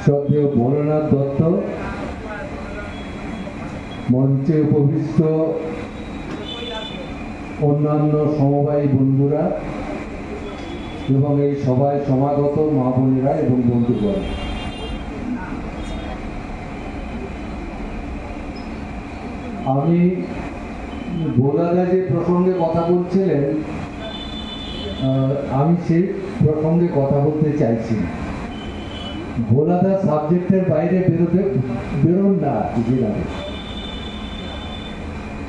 শ্রদ্ধেয় ভোলানাথ দত্ত, মঞ্চে উপবিষ্ট অন্যান্য সমবায়ী বন্ধুরা এবং এই সভায় সমাগত মা বোনেরা এবং বন্ধুগণ, আমি ভোলাদা যে প্রসঙ্গে কথা বলছিলেন আমি সেই প্রসঙ্গে কথা বলতে চাইছি। ভোলাদা সাবজেক্টের বাইরে বেরোন না কিছুদিন আগে।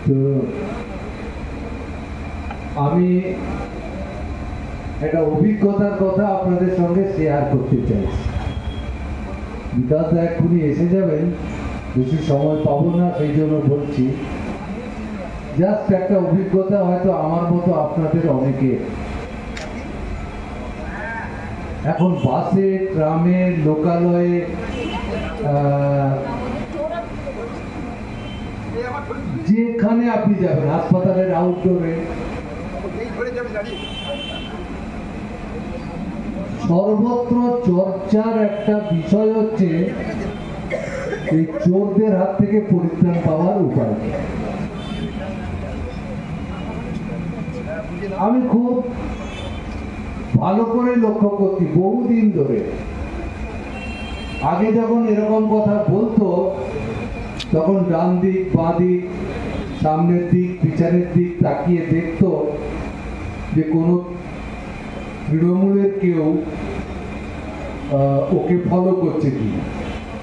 তো আমি একটা অভিজ্ঞতার কথা আপনাদের সঙ্গে শেয়ার করতে চাইছি। বিকাশ দা এক্ষুনি এসে যাবেন, বেশি সময় পাবো না, সেই জন্য বলছি। জাস্ট একটা অভিজ্ঞতা, হয়তো আমার মতো আপনাদের অনেকে এখন বাসে, ট্রামে, লোকালয়ে, যেখানে আপনি যাবেন, হাসপাতালের আউটডোরে, সর্বত্র চর্চার একটা বিষয় হচ্ছে এই চোরদের হাত থেকে পরিত্রাণ পাওয়ার উপায়। আমি খুব ভালো করে লক্ষ্য করছি বহুদিন ধরে। আগে যখন এরকম কথা বলতো তখন ডান দিক, বাঁ দিক, সামনের দিক, পিছনের দিক তাকিয়ে দেখতো যে কোনো তৃণমূলের কেউ ওকে ফলো করছে কি,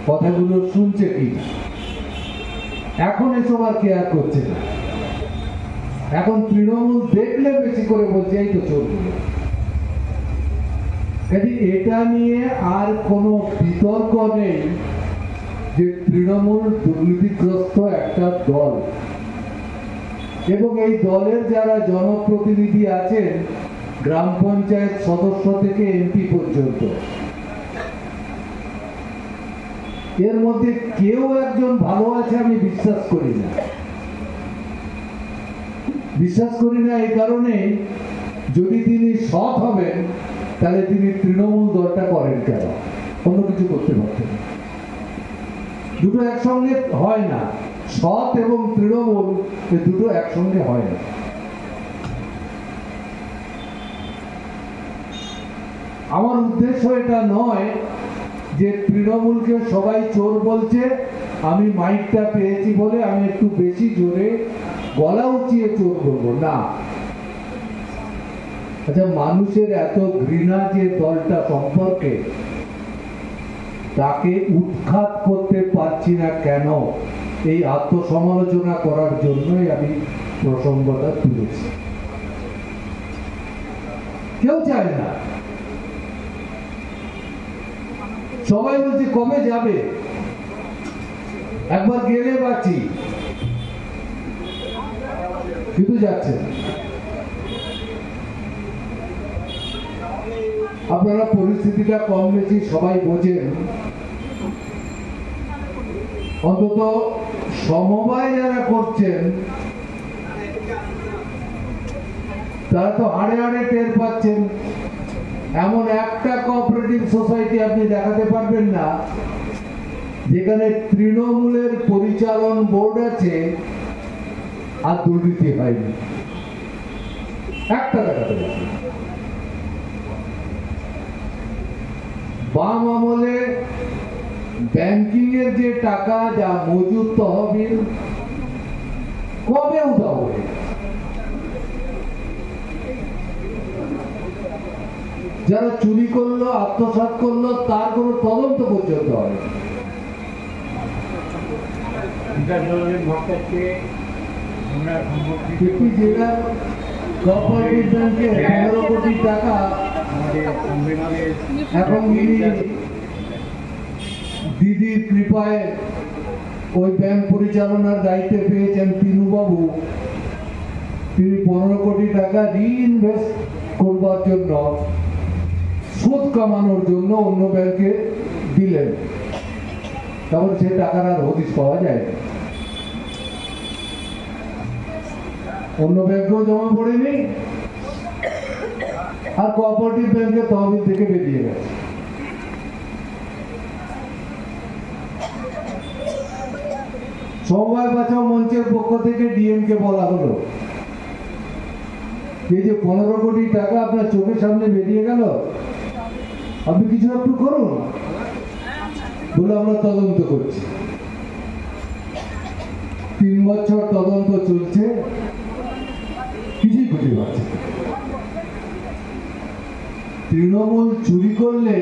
কথাগুলো শুনছে কি। এখন এসব আর কেয়ার করছে না। এখন তৃণমূল দেখলে বেশি করে বলছে এই তো চোরগুলো। এটা নিয়ে আর কোনো বিতর্ক নেই যে তৃণমূল দুর্নীতিগ্রস্ত একটা দল, এবং এই দলের যারা জনপ্রতিনিধি আছেন, গ্রাম পঞ্চায়েত সদস্য থেকে এমপি পর্যন্ত, এর মধ্যে কেউ একজন ভালো আছে আমি বিশ্বাস করি না। বিশ্বাস করি না এই কারণে, যদি তিনি সৎ হবেন তাহলে তিনি তৃণমূল দলটা করেন কেন? অন্য কিছু করতে পারতেন। দুটো একসঙ্গে হয় না, সৎ এবং তৃণমূল দুটো একসঙ্গে হয় না। আমার উদ্দেশ্য এটা নয় যে তৃণমূলকে সবাই চোর বলছে, আমি মাইকটা পেয়েছি বলে আমি একটু বেশি জোরে গলা উঁচিয়ে চোর বলবো না। আচ্ছা, মানুষের এত ঘৃণা যে দলটা সম্পর্কে, তাকে উৎখাত করতে পারছি না কেন? এই আত্মসমালোচনা করার জন্যই আমি প্রসঙ্গটা তুলেছি। কেউ চায় না। সবাই বলছে কবে যাবে, একবার গেলে বাঁচি, কিন্তু যাচ্ছে না। আপনারা পরিস্থিতিটা কম বেশি সবাই বোঝেন। অন্তত সমবায় যারা করছেন তারা তো হাড়ে হাড়ে টের পাচ্ছেন। এমন একটা কোঅপারেটিভ সোসাইটি আপনি দেখাতে পারবেন না যেখানে তৃণমূলের পরিচালন বোর্ড আছে আর দুর্নীতি হয়নি। একটা দেখাতে পারবেন। বাম আমলে ব্যাংকিং এর যে টাকা, যা মজুদ তহবিল, কবে উধাও হয়ে গেছে? যারা চুরি করলো, আত্মসাৎ করলো, তার কোনো তদন্ত পর্যন্ত হয়। কোঅপারেটিভ ব্যাংকে 15 কোটি টাকা এখন দিদির কৃপায় ওই ব্যাংক পরিচালনার দায়িত্বে পেয়েছেন তিনুবাবু। তিনি 15 কোটি টাকা রিইনভেস্ট করবার জন্য, সুদ কামানোর জন্য অন্য ব্যাংকে দিলেন। তারপর সে টাকার আর হদিশ পাওয়া যায় না। অন্য ব্যাংকেও জমা পড়েনি, আর কোঅপারেটিভ ব্যাংকের তহবিল থেকে বেরিয়ে গেছে। সমবায় বাঁচাও মঞ্চের পক্ষ থেকে ডিএমকে বলা হলো, এই যে 15 কোটি টাকা আপনার চোখের সামনে বেরিয়ে গেল, আপনি কিছু একটু করুন বলে আমরা তদন্ত করছি। 3 বছর তদন্ত চলছে, কিছুই খুঁজে পাচ্ছে। তৃণমূল চুরি করলে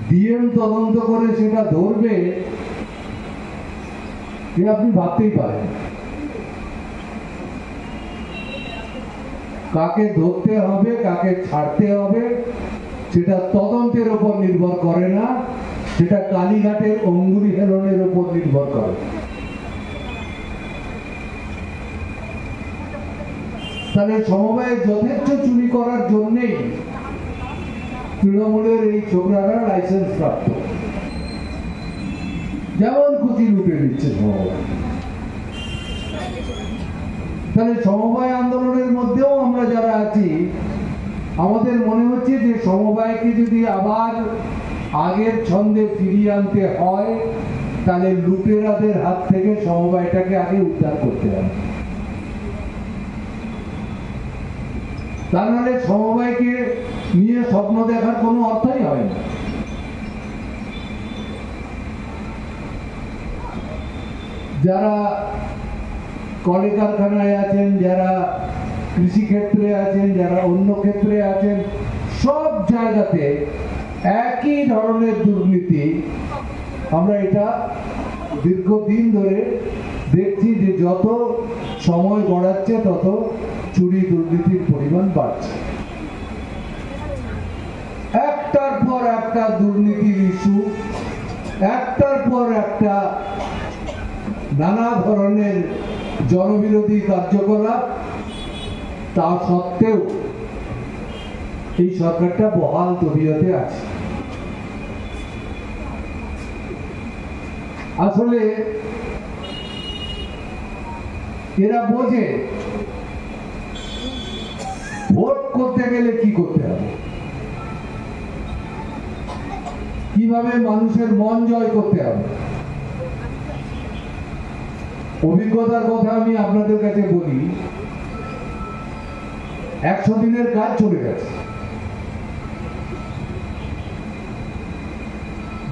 ডিএম তদন্ত করে সেটা ধরবে, আপনি ভাবতেই পারেন। কাকে ধরতে হবে কাকে ছাড়তে হবে সেটা তদন্তের উপর নির্ভর করে না, সেটা কালীঘাটের অঙ্গুলি হেলনের উপর নির্ভর করে। তাহলে সমবায়ে যথেষ্ট চুরি করার জন্যেই তৃণমূলের এই ছোকরারা লাইসেন্স প্রাপ্ত, যেমন খুশি লুটে দিচ্ছে সমবায়। তাহলে সমবায় আন্দোলনের মধ্যেও আমরা যারা আছি, আমাদের মনে হচ্ছে যে সমবায়কে যদি আবার আগের ছন্দে ফিরিয়ে আনতে হয়, তাহলে লুটেরাদের হাত থেকে সমবায়টাকে আগে উদ্ধার করতে হবে। তা নাহলে সমবায়কে নিয়ে স্বপ্ন দেখার কোনো অর্থই হয় না। যারা কলকারখানায় আছেন, যারা কৃষি ক্ষেত্রে আছেন, যারা অন্য ক্ষেত্রে আছেন, সব জায়গাতে একই ধরনের দুর্নীতি। আমরা এটা দীর্ঘদিন ধরে দেখছি যে যত সময় গড়াচ্ছে তত চুরি দুর্নীতির পরিমাণ বাড়ছে। একটার পর একটা দুর্নীতির ইস্যু, একটার পর একটা নানা ধরনের জনবিরোধী কার্যকলাপ। তা সত্ত্বেও এই সরকারটা বহাল তবিয়তে আছে। আসলে এরা বোঝে ভোট করতে গেলে কি করতে হবে, কিভাবে মানুষের মন জয় করতে হবে। অভিজ্ঞতার কথা আমি আপনাদের কাছে বলি, 100 দিনের কাজ চলে গেছে।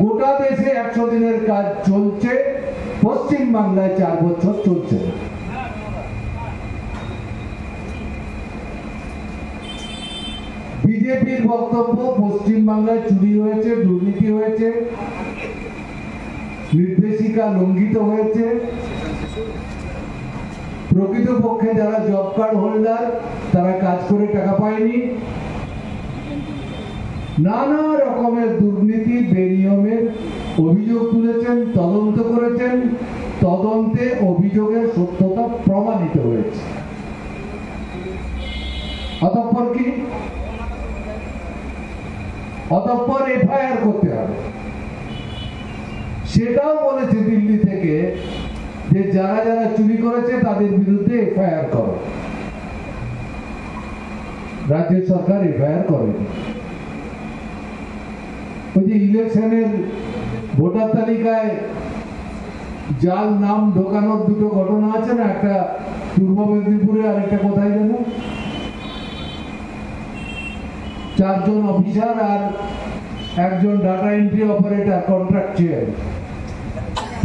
গোটা দেশে 100 দিনের কাজ চলছে, পশ্চিম বাংলায় 4 বছর চলছে। বিজেপির বক্তব্য পশ্চিম বাংলায় চুরি হয়েছে, দুর্নীতি হয়েছে, নির্দেশিকা লঙ্ঘিত হয়েছে। প্রকৃতপক্ষে যারা জব কার্ড হোল্ডার তারা কাজ করে টাকা পায়নি। নানা রকমের দুর্নীতি বেনিয়মের অভিযোগ তুলেছেন, তদন্ত করেছেন, তদন্তে অভিযোগের সত্যতা প্রমাণিত হয়েছে। অতঃপর কি? অতঃপর এফআইআর করতে হবে। সেটাও বলেছে দিল্লি থেকে যে যারা যারা চুরি করেছে তাদের বিরুদ্ধে এফআইআর করো। রাজ্য সরকার এফআইআর করেনি। ওই যে ইলেকশনের ভোটার তালিকায় জাল নাম ঢোকানোর দুটো ঘটনা আছে না, একটা পূর্ব মেদিনীপুরে আর একটা কোথায় যেন, 4 জন অফিসার আর 1 জন ডাটা এন্ট্রি অপারেটর কন্ট্রাকচুয়াল,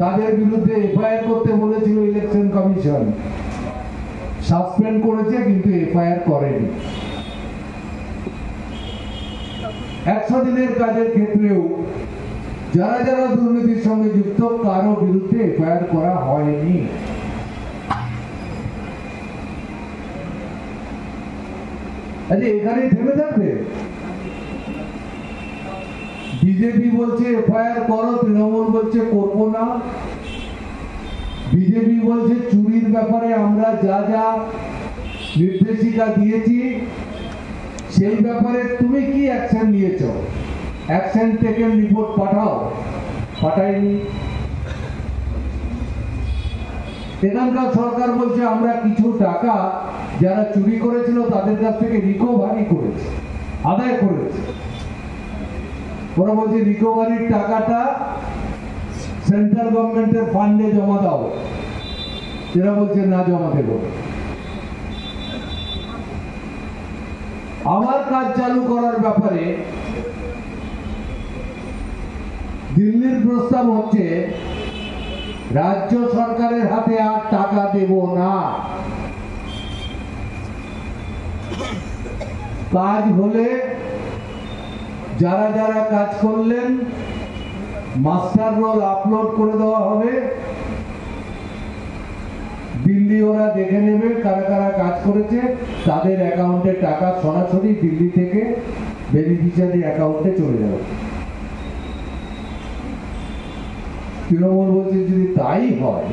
তাদের বিরুদ্ধে এফআইআর করতে বলেছিল ইলেকশন কমিশন। সাসপেন্ড করেছে কিন্তু এফআইআর করেনি। 100 দিনের কাজের ক্ষেত্রেও যারা যারা দুর্নীতির সঙ্গে যুক্ত কারো বিরুদ্ধে এফআইআর করা হয়নি। আচ্ছা, এখানেই থেমে থাকবে? বিজেপি বলছে এফআইআর করো, তৃণমূল বলছে করবো না। বিজেপি বলছে চুরির ব্যাপারে আমরা যা যা নির্দেশিকা দিয়েছি সেই ব্যাপারে তুমি কি অ্যাকশন নিয়েছো, অ্যাকশন টেকেন রিপোর্ট পাঠাও, পাঠায়নি। এখানকার সরকার বলছে আমরা কিছু টাকা যারা চুরি করেছিল তাদের কাছ থেকে রিকভারি করেছে, আদায় করেছে। ওরা বলছে রিকভারির টাকাটা সেন্ট্রাল গভর্নমেন্টের ফান্ডে জমা দাও, এরা বলছে না জমা দেব। আমার কাজ চালু করার ব্যাপারে দিল্লির প্রস্তাব হচ্ছে রাজ্য সরকারের হাতে আর টাকা দেব না, কাজ হলে যারা যারা কাজ করলেন মাস্টার রোল আপলোড করে দেওয়া হবে, দিল্লি ওরা দেখে নেবে কারা কারা কাজ করেছে, তাদের অ্যাকাউন্টে টাকা সরাসরি দিল্লি থেকে বেনিফিশিয়ারি অ্যাকাউন্টে চলে যাবে। তৃণমূল বলছে যদি তাই হয়,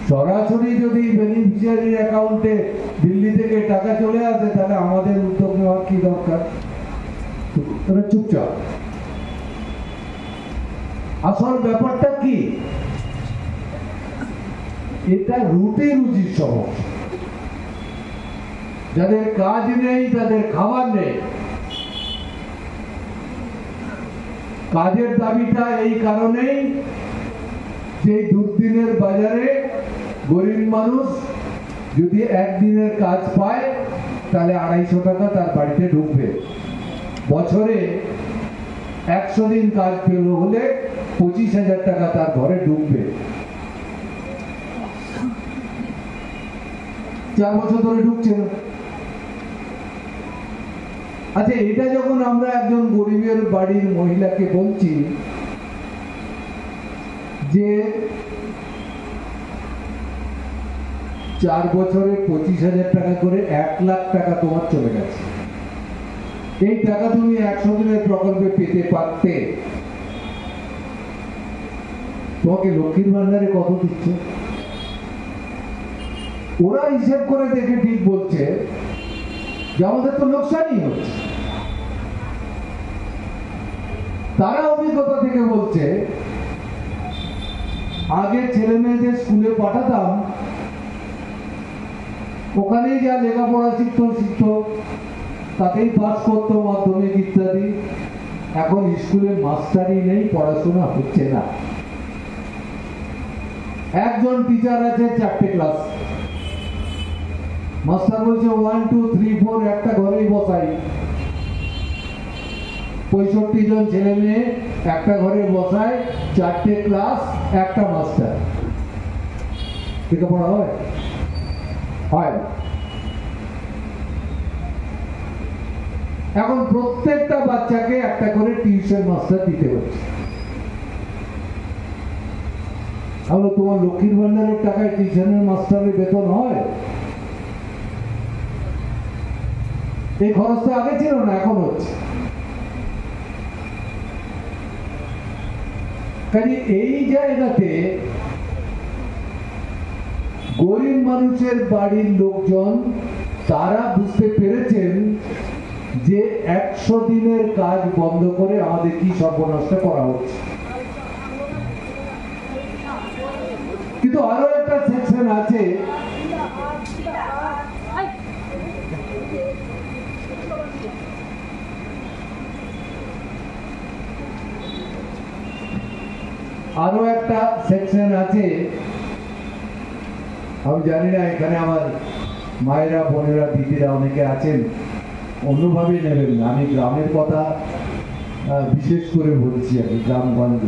সরাসরি যদি বেনিফিশিয়ারি অ্যাকাউন্টে দিল্লি থেকে টাকা চলে আসে, তাহলে আমাদের উদ্যোগ নেওয়ার কি দরকার? তাহলে চুপচাপ। আসল ব্যাপারটা কি, এটা রুটি রুজির সমস্যা। যাদের কাজ নেই তাদের খাবার নেই। কাজের দাবিটা এই কারণেই যে দুর্দিনের বাজারে গরিব মানুষ যদি একদিনের কাজ পায় তাহলে 250 টাকা তার বাড়িতে ঢুকবে। বছরে 100 দিন কাজ পেল হলে 25,000 টাকা তার ঘরে ঢুকবে। 4 বছর ধরে ঢুকছে না। আচ্ছা, এটা যখন আমরা একজন গরিবের বাড়ির মহিলাকে বলছি যে 4 বছরে 25,000 টাকা করে 1 লাখ টাকা তোমার চলে গেছে, এই টাকা তুমি 100 দিনের প্রকল্পে পেতে পারতে, তোমাকে লক্ষ্মীর ভান্ডারে কত দিচ্ছে? ওরা হিসেব করে দেখে ঠিক বলছে যে আমাদের তো লোকসানই হচ্ছে। তারা অভিজ্ঞতা থেকে বলছে আগে ছেলে মেয়েদের স্কুলে পাঠাতাম, ওখানেই যা লেখাপড়া শিখত, তাতেই পাস করতো মাধ্যমিক ইত্যাদি। এখন স্কুলে মাস্টারই নেই, পড়াশোনা হচ্ছে না। একজন টিচার আছে 4টে ক্লাস, মাস্টার বলছে 1 2 3 4 একটা ঘরেই বসাই। 65 জন ছেলে মেয়ে একটা ঘরে বসায়, 4টে ক্লাস, একটা মাস্টার। লেখাপড়া হয়? হয়। এখন প্রত্যেকটা বাচ্চাকে একটা করে টিউশন মাস্টার দিতে হচ্ছে। তাহলে তোমার লক্ষ্মীর ভান্ডারের টাকায় টিউশনের মাস্টারের বেতন হয়? এই খরচটা আগে ছিল না, এখন হচ্ছে। কাজে এই জায়গাতে গরিব মানুষের বাড়ির লোকজন তারা বুঝতে পেরেছেন যে 100 দিনের কাজ বন্ধ করে আমাদের কি সর্বনাশটা করা হচ্ছে। কিন্তু আরো একটা সেকশন আছে, আমি জানি না এখানে আমার মায়েরা, বোনেরা, দিদিরা অনেকে আছেন, অন্যভাবে নেবেন না। আমি গ্রামের কথা বিশেষ করে বলছি, আমি গ্রামগঞ্জ।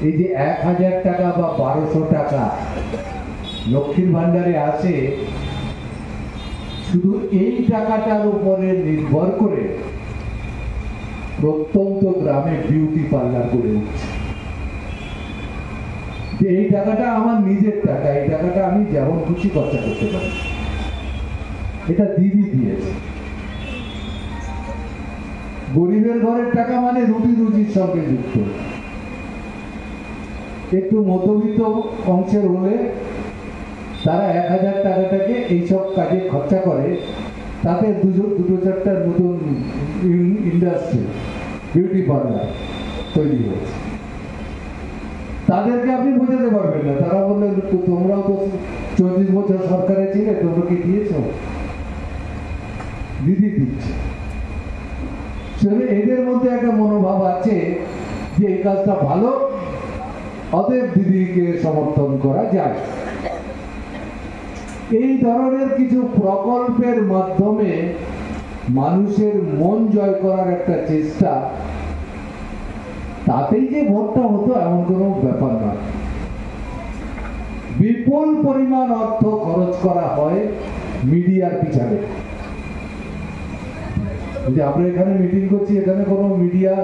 এই যে 1000 টাকা বা 1200 টাকা লক্ষ্মীর ভান্ডারে আসে, শুধু এই টাকাটার উপরে নির্ভর করে প্রত্যন্ত গ্রামে বিউটি পার্লার করে উঠছে। যে এই টাকাটা আমার নিজের টাকা, এই টাকাটা আমি যেমন খুশি খরচা করতে পারি, এটা দিদি দিয়েছে। গরিবের ঘরের টাকা মানে রুটি রুজির সঙ্গে যুক্ত। একটু মধ্যবিত্ত অংশের হলে তারা 1000 টাকাটাকে এইসব কাজে খরচা করে, তাতে দুটো চারটার নতুন ইন্ডাস্ট্রি, বিউটি পার্লার তৈরি হয়েছে। তাদেরকে আপনি বোঝাতে পারবেন না। তারা বললেন তোমরাও তো 34 বছর সরকারে ছিলে, তোমরা কি দিয়েছ? দিদি দিচ্ছে। এদের মধ্যে একটা মনোভাব আছে যে এই কাজটা ভালো, অতএব দিদিকে সমর্থন করা যায়। এই ধরনের কিছু প্রকল্পের মাধ্যমে মানুষের মন জয় করার একটা চেষ্টা, তাতেই যে ভোটটা হতো এমন কোনো ব্যাপার নয়। বিপুল পরিমাণ অর্থ খরচ করা হয় মিডিয়ার পিছনে। যে আমরা এখানে মিটিং করছি, এখানে কোনো মিডিয়া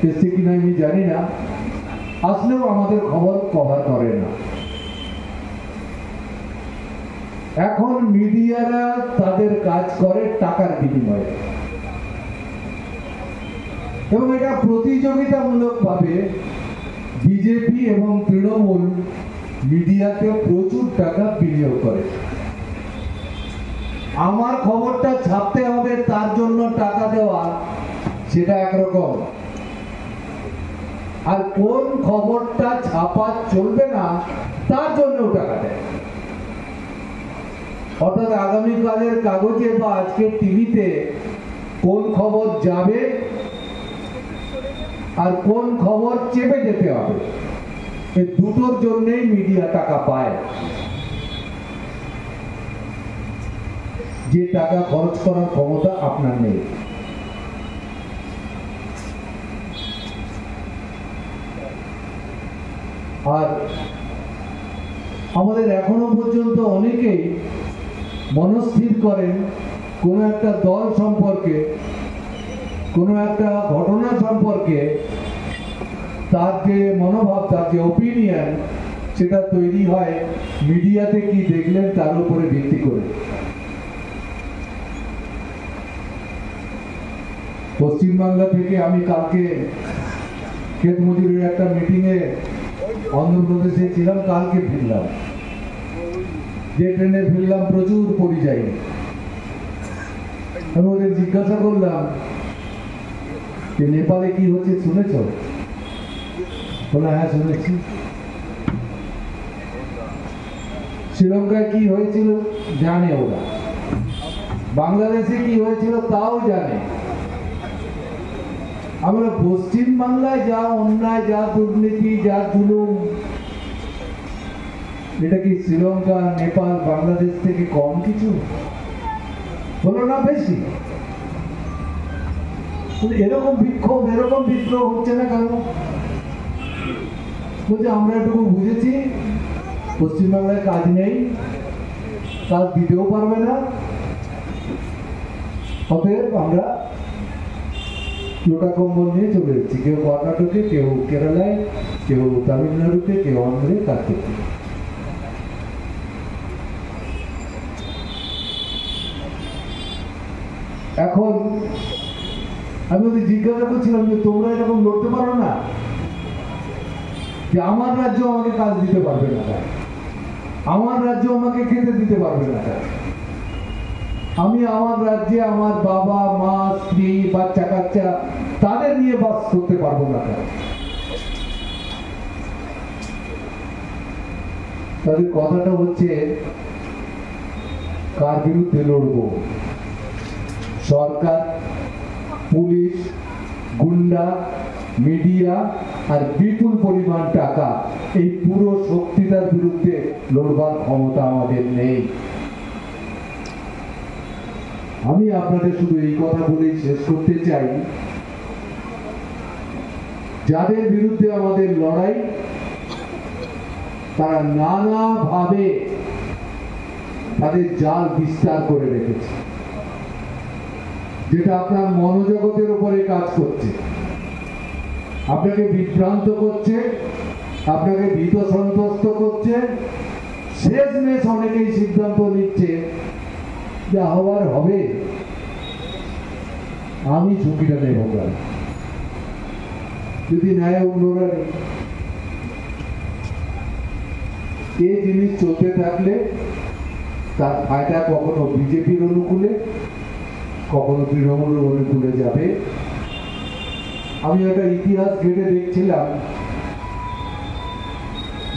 এসছে কিনা আমি জানি না, আসলেও আমাদের খবর কভার করে না। এখন মিডিয়ারা তাদের কাজ করে টাকার বিনিময়ে, এবং এটা প্রতিযোগিতামূলক ভাবে বিজেপি এবং তৃণমূল মিডিয়াতে প্রচুর টাকা বিনিয়োগ করে। আমার খবরটা ছাপতে হবে তার জন্য টাকা দেওয়া, সেটা একরকম, আর কোন খবরটা ছাপা চলবে না তার জন্য টাকা দেয়। অর্থাৎ আগামীকালের কাগজে বা আজকের টিভিতে কোন খবর যাবে আর কোন খবর চেপে যেতে হবে, এই দুটোর জন্যই মিডিয়া টাকা পায়। যে টাকা খরচ করার ক্ষমতা আপনার নেই। আর আমাদের এখনো পর্যন্ত অনেকেই মনস্থির করেন কোন একটা দল সম্পর্কে, কোন একটা ঘটনা সম্পর্কে তার যে মনোভাব, তার যে ওপিনিয়ন, সেটা তৈরি হয় মিডিয়াতে কি দেখলেন তার উপরে ভিত্তি করে। পশ্চিমবাংলা থেকে আমি কালকে ক্ষেত মজুরির একটা মিটিংয়ে অন্ধ্রপ্রদেশে ছিলাম, কালকে ফিরলাম। যে ট্রেনে ফিরলাম প্রচুর পরিযায়ী। আমি ওদের জিজ্ঞাসা করলাম যে নেপালে কি হচ্ছে শুনেছ? বলে হ্যাঁ শুনেছি। শ্রীলঙ্কায় কি হয়েছিল জানে ওরা, বাংলাদেশে কি হয়েছিল তাও জানে। আমরা পশ্চিম বাংলায় যা অন্যায়, যা দুর্নীতি, যা জুলুম, এটা কি শ্রীলঙ্কা, নেপাল, বাংলাদেশ থেকে কম কিছু? হলো না বেশি? এরকম বিক্ষোভ, এরকম বিদ্রোহ হচ্ছে না কেন? বলছে আমরা এটুকু বুঝেছি পশ্চিমবাংলায় কাজ নেই, কাজ দিতেও পারবে না, অতএব আমরা লোটা কম্বল নিয়ে চলে যাচ্ছি। কেউ কর্ণাটকে, কেউ কেরালায়, কেউ তামিলনাড়ুতে, কেউ অন্ধ্রে কাজ করছে। এখন আমি ওদের জিজ্ঞাসা করছিলাম যে তোমরা এরকম লড়তে পারো না, যে আমার রাজ্য আমাকে কাজ দিতে পারবে না, আমার রাজ্য আমাকে খেতে দিতে পারবে না, আমি আমার রাজ্যে আমার বাবা মা স্ত্রী বাচ্চা কাচ্চা তাদের নিয়ে বাস করতে পারবো না। তাদের কথাটা হচ্ছে কার বিরুদ্ধে লড়বো? সরকার, পুলিশ, গুন্ডা, মিডিয়া আর বিপুল পরিমাণ টাকা, এই পুরো শক্তিটার বিরুদ্ধে লড়বার ক্ষমতা আমাদের নেই। আমি আপনাদের শুধু এই কথা বলেই শেষ করতে চাই, যাদের বিরুদ্ধে আমাদের লড়াই, তারা নানাভাবে তাদের জাল বিস্তার করে রেখেছে, যেটা আপনার মনোজগতের উপরে কাজ করছে, আপনাকে বিভ্রান্ত করছে, আপনাকে ভীত সন্ত্রস্ত করছে। শেষমেশ অনেকেই সিদ্ধান্ত নিচ্ছে যা হওয়ার হবে, আমি ঝুঁকিটা নেব না, যদি নেয় অন্যরা নেই। এই জিনিস চলতে থাকলে তার ফায়দা কখনো বিজেপির অনুকূলে, কখনো তৃণমূলের অনুকূলে যাবে। আমি একটা ইতিহাস ঘেটে দেখছিলাম,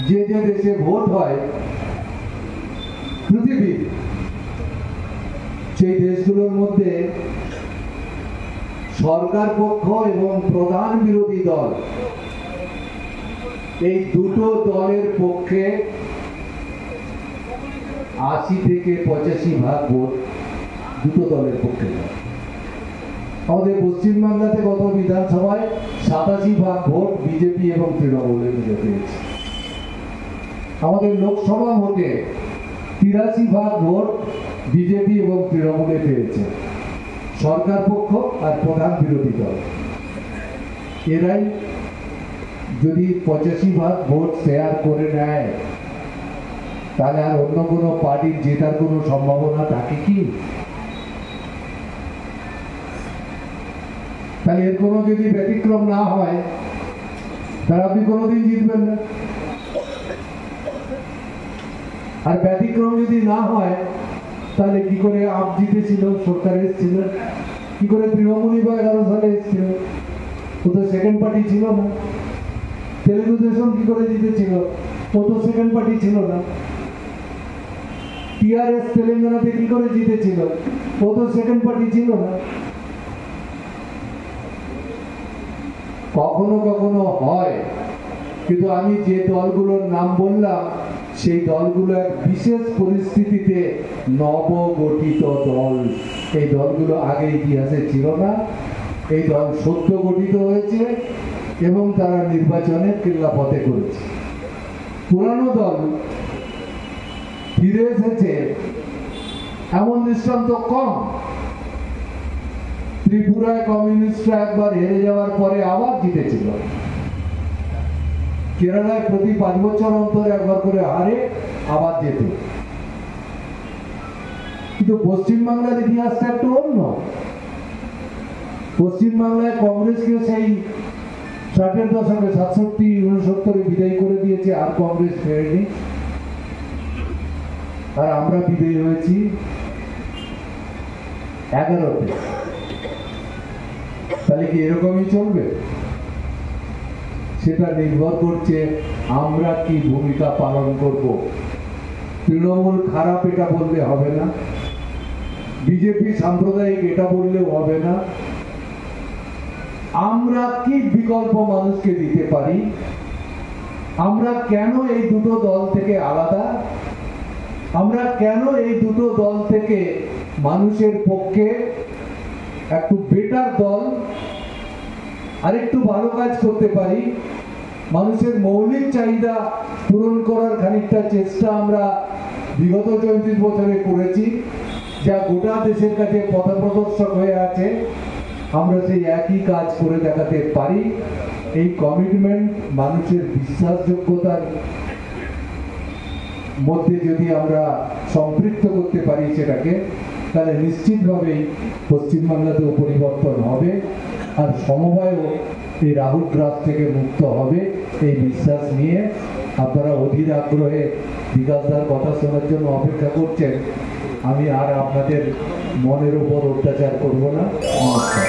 যে যে দেশে ভোট হয় পৃথিবীর, সেই দেশগুলোর মধ্যে সরকার পক্ষ এবং প্রধান বিরোধী দল এই দুটো দলের পক্ষে ৮০ থেকে ৮৫% ভোট দুটো দলের পক্ষে। আমাদের পশ্চিমবাংলাতে গত বিধানসভায় ৮৭% ভোট বিজেপি এবং তৃণমূলের মিলে পেয়েছে। আমাদের লোকসভা ভোটে ৮৩% ভোট বিজেপি এবং তৃণমূলে পেয়েছে, সরকার পক্ষ আর প্রধান বিরোধী দল। এরাই যদি ৮৫% ভোট শেয়ার করে নেয়, তাহলে আর অন্য কোনো পার্টির জেতার কোনো সম্ভাবনা থাকে কি? তাহলে এর কোনো যদি ব্যতিক্রম না হয়, তাহলে আপনি কোনোদিন জিতবেন না। আর ব্যতিক্রম যদি না হয়, তাহলে কি করে আপ জিতেছিল, সরকার এসেছিল? কি করে তৃণমূলই বা 11 সালে এসেছিল? ও তো সেকেন্ড পার্টি ছিল না। তেলেগু দেশম কি করে জিতেছিল? ও তো সেকেন্ড পার্টি ছিল না। টিআরএস তেলেঙ্গানাতে কি করে জিতেছিল? ও তো সেকেন্ড পার্টি ছিল না। কখনো কখনো হয়, কিন্তু আমি যে দলগুলোর নাম বললাম, সেই দলগুলো এক বিশেষ পরিস্থিতিতে নবগঠিত দল। এই দলগুলো আগে ইতিহাসে ছিল না। এই দল সদ্য গঠিত হয়েছে এবং তারা নির্বাচনে কেল্লাফতে করেছে। পুরানো দল ফিরে এসেছে এমন দৃষ্টান্ত কম। ত্রিপুরায় কমিউনিস্টরা একবার হেরে যাওয়ার পরে আবার জিতেছিল। কেরালায় প্রতি 5 বছর অন্তর একবার করে হারে, আবার যেত। কিন্তু পশ্চিমবাংলার ইতিহাসটা একটু অন্য। পশ্চিমবাংলায় কংগ্রেসকে সেই 60-এর দশকে 67-69-এ বিদায় করে দিয়েছে, আর কংগ্রেস ফেরেনি। আর আমরা বিদায় হয়েছি 11-তে। তাহলে কি এরকমই চলবে? সেটা নির্ভর করছে আমরা কি ভূমিকা পালন করব। তৃণমূল খারাপ এটা বললে হবে না, বিজেপি সাম্প্রদায়িক এটা বললেও হবে না। আমরা কি বিকল্প মানুষকে দিতে পারি? আমরা কেন এই দুটো দল থেকে আলাদা? আমরা কেন এই দুটো দল থেকে মানুষের পক্ষে একটু বেটার দল, আরেকটু ভালো কাজ করতে পারি? মানুষের মৌলিক চাহিদা পূরণ করার খানিকটা চেষ্টা আমরা বিগত 34 বছরে করেছি, যা গোটা দেশের কাছে পথপ্রদর্শক হয়ে আছে। আমরা সেই একই কাজ করে দেখাতে পারি। এই কমিটমেন্ট, মানুষের বিশ্বাসযোগ্যতার মধ্যে যদি আমরা সম্পৃক্ত করতে পারি সেটাকে, তাহলে নিশ্চিতভাবেই পশ্চিমবাংলাতেও পরিবর্তন হবে, আর সমবায়ও এই রাহুল গ্রাস থেকে মুক্ত হবে। এই বিশ্বাস নিয়ে আপনারা অধীর আগ্রহে বিকাশদার কথা শোনার জন্য অপেক্ষা করছেন। আমি আর আপনাদের মনের উপর অত্যাচার করব না। নমস্কার।